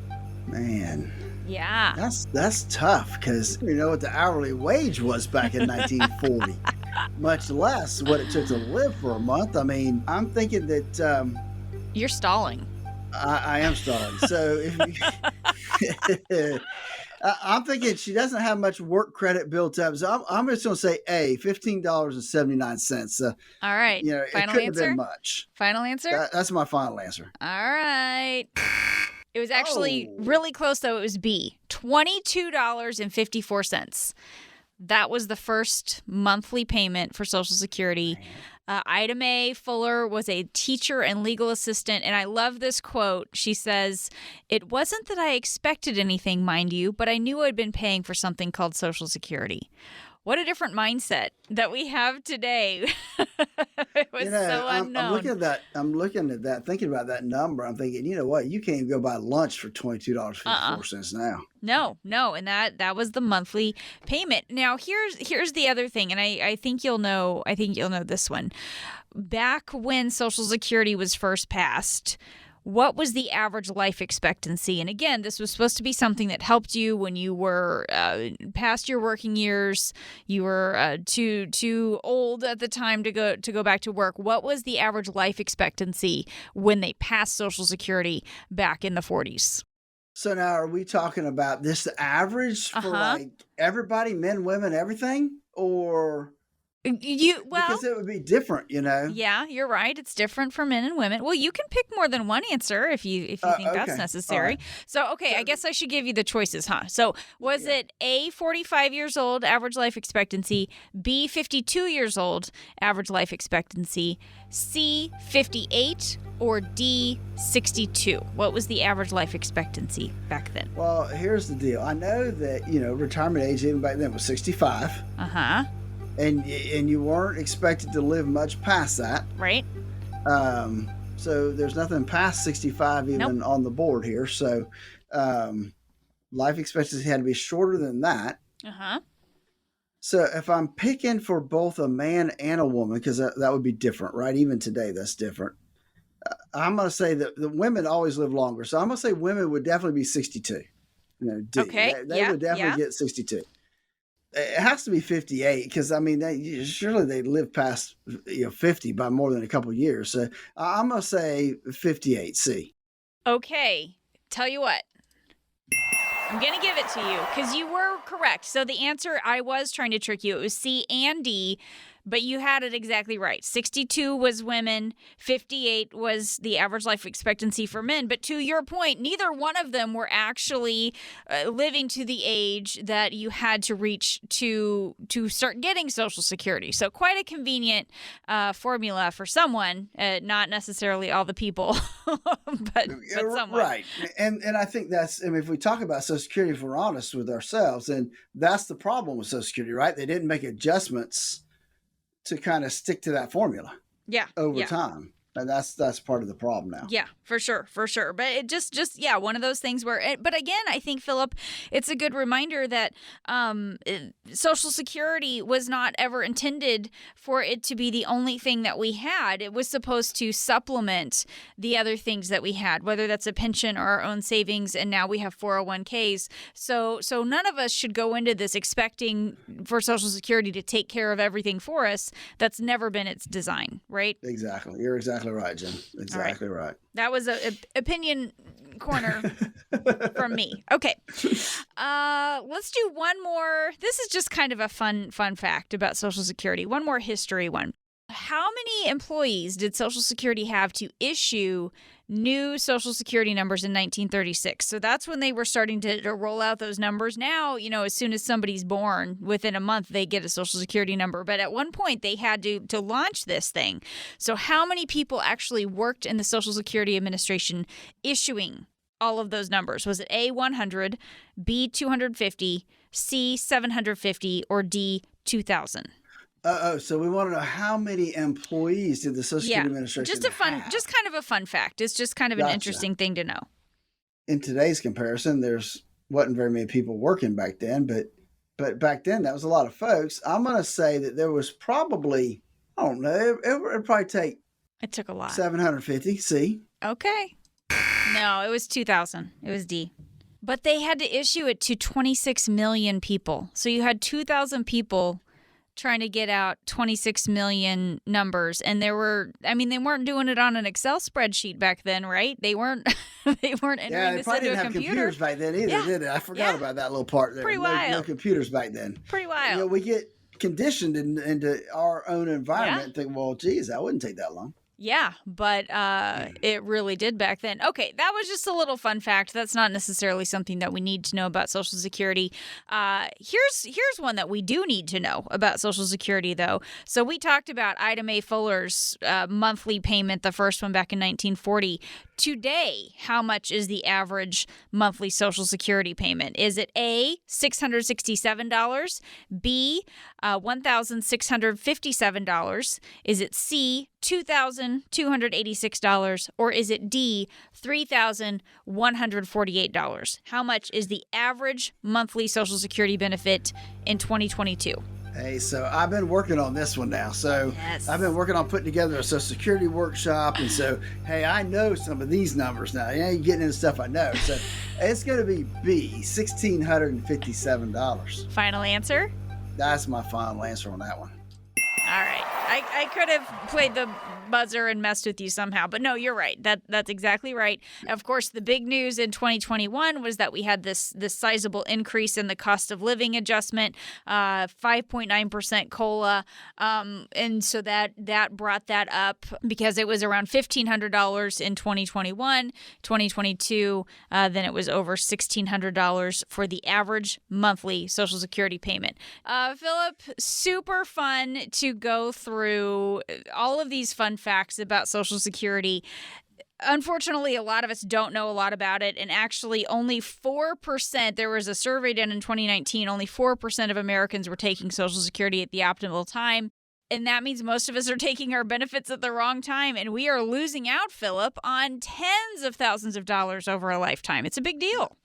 [SPEAKER 3] Man.
[SPEAKER 2] Yeah.
[SPEAKER 3] That's tough because you know what the hourly wage was back in 1940, much less what it took to live for a month. I mean, I'm thinking that
[SPEAKER 2] You're stalling.
[SPEAKER 3] I am stalling. So if I'm thinking she doesn't have much work credit built up. So I'm just going to say A, $15.79.
[SPEAKER 2] All right.
[SPEAKER 3] It
[SPEAKER 2] Final
[SPEAKER 3] couldn't
[SPEAKER 2] answer?
[SPEAKER 3] have been much.
[SPEAKER 2] Final answer?
[SPEAKER 3] That's my final answer.
[SPEAKER 2] All right. It was actually really close, though. It was B, $22.54. That was the first monthly payment for Social Security. Ida Mae Fuller was a teacher and legal assistant, and I love this quote. She says, "It wasn't that I expected anything, mind you, but I knew I'd been paying for something called Social Security." What a different mindset that we have today. It was so unknown.
[SPEAKER 3] I'm looking at that, thinking about that number. I'm thinking, you know what? You can't even go buy lunch for $22.54 now.
[SPEAKER 2] No, and that was the monthly payment. Now here's the other thing, and I think you'll know. I think you'll know this one. Back when Social Security was first passed, what was the average life expectancy? And again, this was supposed to be something that helped you when you were past your working years. You were too old at the time to go back to work. What was the average life expectancy when they passed Social Security back in the 40s?
[SPEAKER 3] So now, are we talking about this average for like everybody, men, women, everything, or? Because it would be different,
[SPEAKER 2] Yeah, you're right. It's different for men and women. Well, you can pick more than one answer if you think that's necessary. Right. So, I guess I should give you the choices, huh? So, was it A, 45 years old, average life expectancy, B, 52 years old, average life expectancy, C, 58, or D, 62? What was the average life expectancy back then?
[SPEAKER 3] Well, here's the deal. I know that, retirement age even back then was 65.
[SPEAKER 2] Uh-huh.
[SPEAKER 3] And you weren't expected to live much past that.
[SPEAKER 2] Right.
[SPEAKER 3] So there's nothing past 65 even on the board here. So life expectancy had to be shorter than that.
[SPEAKER 2] Uh-huh.
[SPEAKER 3] So if I'm picking for both a man and a woman, because that would be different, right? Even today, that's different. I'm going to say that the women always live longer. So I'm going to say women would definitely be 62. D.
[SPEAKER 2] Okay.
[SPEAKER 3] They would definitely get 62. It has to be 58 because, surely they live past 50 by more than a couple of years. So I'm going to say 58, C.
[SPEAKER 2] Okay. Tell you what. I'm going to give it to you because you were correct. So the answer, I was trying to trick you. It was C and D, but you had it exactly right. 62 was women. 58 was the average life expectancy for men. But to your point, neither one of them were actually living to the age that you had to reach to start getting Social Security. So quite a convenient formula for someone, not necessarily all the people, but someone.
[SPEAKER 3] Right. And I think if we talk about Social Security, if we're honest with ourselves, then that's the problem with Social Security, right? They didn't make adjustments to kind of stick to that formula over time. And that's part of the problem now.
[SPEAKER 2] Yeah, for sure. But it just one of those things where, but again, I think, Phillip, it's a good reminder that Social Security was not ever intended for it to be the only thing that we had. It was supposed to supplement the other things that we had, whether that's a pension or our own savings, and now we have 401ks. So none of us should go into this expecting for Social Security to take care of everything for us. That's never been its design, right?
[SPEAKER 3] Exactly. You're exactly right, Jim. Exactly right.
[SPEAKER 2] That was a opinion corner from me. Okay. Let's do one more. This is just kind of a fun fact about Social Security. One more history one. How many employees did Social Security have to issue new Social Security numbers in 1936? So that's when they were starting to roll out those numbers. Now, as soon as somebody's born, within a month, they get a Social Security number. But at one point, they had to launch this thing. So how many people actually worked in the Social Security Administration issuing all of those numbers? Was it A, 100, B, 250, C, 750, or D, 2,000?
[SPEAKER 3] So we want to know how many employees did the Social Security Administration have?
[SPEAKER 2] Just kind of a fun fact. It's just kind of an interesting thing to know.
[SPEAKER 3] In today's comparison, wasn't very many people working back then, but back then that was a lot of folks. I'm going to say that there was probably, I don't know, it'd probably take.
[SPEAKER 2] It took a lot.
[SPEAKER 3] 750. C.
[SPEAKER 2] Okay. No, it was 2,000. It was D. But they had to issue it to 26 million people. So you had 2,000 people trying to get out 26 million numbers, and they weren't doing it on an Excel spreadsheet back then, right? They weren't entering
[SPEAKER 3] they
[SPEAKER 2] this
[SPEAKER 3] probably
[SPEAKER 2] into
[SPEAKER 3] didn't
[SPEAKER 2] a
[SPEAKER 3] have
[SPEAKER 2] computer.
[SPEAKER 3] computers back then either, did it? I forgot about that little part there.
[SPEAKER 2] Pretty
[SPEAKER 3] No
[SPEAKER 2] wild.
[SPEAKER 3] computers back then.
[SPEAKER 2] Pretty wild.
[SPEAKER 3] We get conditioned into our own environment and think, well, geez, that wouldn't take that long.
[SPEAKER 2] Yeah, but it really did back then. Okay, that was just a little fun fact. That's not necessarily something that we need to know about Social Security. Here's one that we do need to know about Social Security, though. So we talked about Ida Mae Fuller's monthly payment, the first one back in 1940. Today, how much is the average monthly Social Security payment? Is it A, $667, B, $1,657? Is it C, $2,286, or is it D, $3,148? How much is the average monthly Social Security benefit in 2022?
[SPEAKER 3] Hey, so I've been working on this one now. So
[SPEAKER 2] Yes.
[SPEAKER 3] I've been working on putting together a Social Security workshop. And so, hey, I know some of these numbers now. Yeah, you're getting into stuff I know. So it's going to be B, $1,657.
[SPEAKER 2] Final answer?
[SPEAKER 3] That's my final answer on that one.
[SPEAKER 2] All right. I could have played the buzzer and messed with you somehow, but no, you're right. That's exactly right. Of course, the big news in 2021 was that we had this sizable increase in the cost of living adjustment, 5.9% COLA, and so that brought that up because it was around $1,500 in 2021, 2022, then it was over $1,600 for the average monthly Social Security payment. Phillip, super fun to go through all of these fun facts about Social Security. Unfortunately, a lot of us don't know a lot about it, and actually only 4%, there was a survey done in 2019, only 4% of Americans were taking Social Security at the optimal time. And that means most of us are taking our benefits at the wrong time, and we are losing out, Phillip, on tens of thousands of dollars over a lifetime. It's a big deal.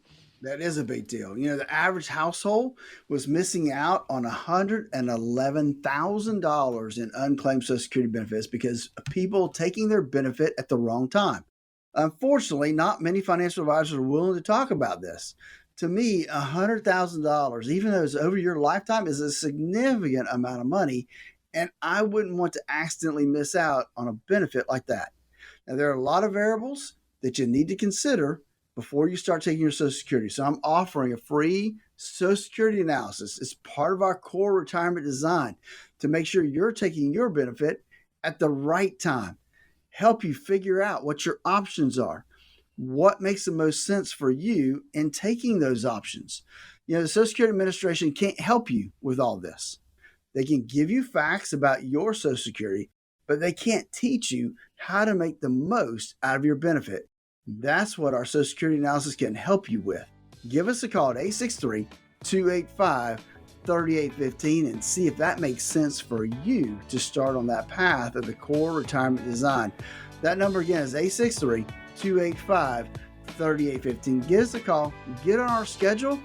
[SPEAKER 3] That is a big deal. You know, the average household was missing out on $111,000 in unclaimed Social Security benefits because of people taking their benefit at the wrong time. Unfortunately, not many financial advisors are willing to talk about this. To me, $100,000, even though it's over your lifetime, is a significant amount of money, and I wouldn't want to accidentally miss out on a benefit like that. Now, there are a lot of variables that you need to consider before you start taking your Social Security. So I'm offering a free Social Security analysis. It's part of our core retirement design to make sure you're taking your benefit at the right time. Help you figure out what your options are, what makes the most sense for you in taking those options. You know, the Social Security Administration can't help you with all this. They can give you facts about your Social Security, but they can't teach you how to make the most out of your benefit. That's what our Social Security analysis can help you with. Give us a call at 863-285-3815 and see if that makes sense for you to start on that path of the core retirement design. That number again is 863-285-3815. Give us a call, get on our schedule,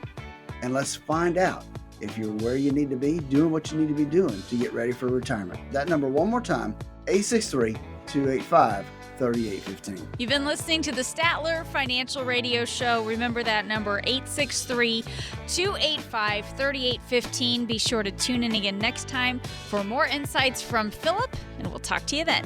[SPEAKER 3] and let's find out if you're where you need to be, doing what you need to be doing to get ready for retirement. That number one more time, 863-285-3815.
[SPEAKER 2] You've been listening to the Statler Financial Radio Show. Remember that number, 863-285-3815. Be sure to tune in again next time for more insights from Phillip, and we'll talk to you then.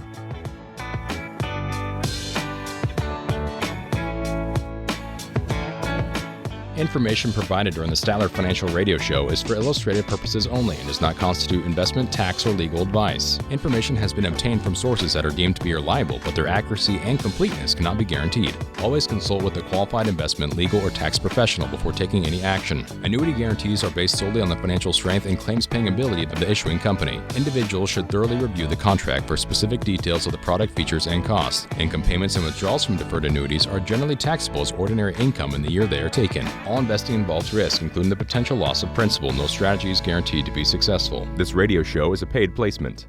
[SPEAKER 8] Information provided during the Statler Financial Radio Show is for illustrative purposes only and does not constitute investment, tax, or legal advice. Information has been obtained from sources that are deemed to be reliable, but their accuracy and completeness cannot be guaranteed. Always consult with a qualified investment, legal, or tax professional before taking any action. Annuity guarantees are based solely on the financial strength and claims-paying ability of the issuing company. Individuals should thoroughly review the contract for specific details of the product features and costs. Income payments and withdrawals from deferred annuities are generally taxable as ordinary income in the year they are taken. All investing involves risk, including the potential loss of principal. No strategy is guaranteed to be successful.
[SPEAKER 9] This radio show is a paid placement.